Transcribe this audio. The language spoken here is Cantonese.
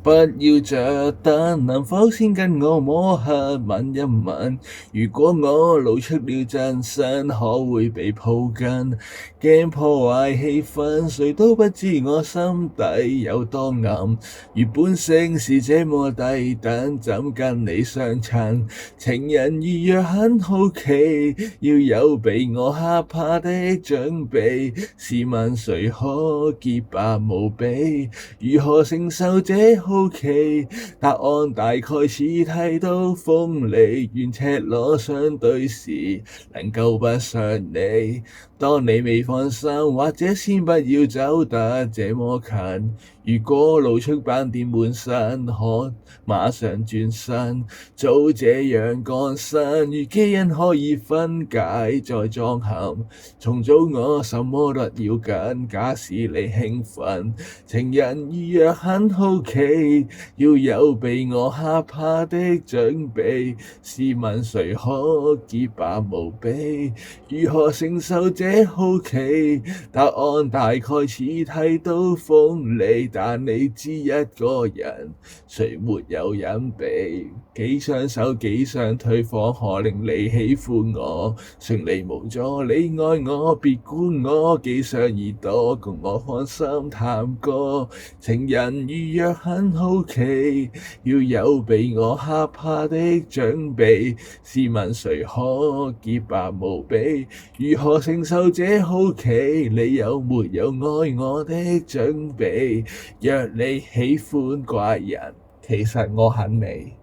不要着等，能否先跟我摸黑問一問？如果我露出了真身，可會被抱緊？驚破壞氣氛，誰都不知我心底有多暗。如本性是這麼低等，怎跟你相襯？情人如若很好奇，要有被我嚇怕的準備。試問誰可潔白無比？如何承受這好奇？答案大概似睇到鋒利，願赤裸相對時能夠不想你。當你未放心，或者先不要走得這麼近。如果露出斑點滿身，可馬上轉身，早這樣乾身。如基因可以分解再裝嵌，重組我什麼都要緊。假使你興奮，情人如若很好奇，要有被我嚇怕的準備。試問誰可潔白無比？如何承受這好奇？答案大概似睇到鋒利，但你知一個人誰沒有隱秘？幾雙手幾雙腿方可令你喜歡我？順利無阻你愛我，別管我幾雙耳朵，共我放心探歌。情人如若很好奇，要有被我嚇怕的準備。試問誰可潔白無比？如何承受這好奇？你有沒有愛我的準備？若你喜歡怪人，其實我很美。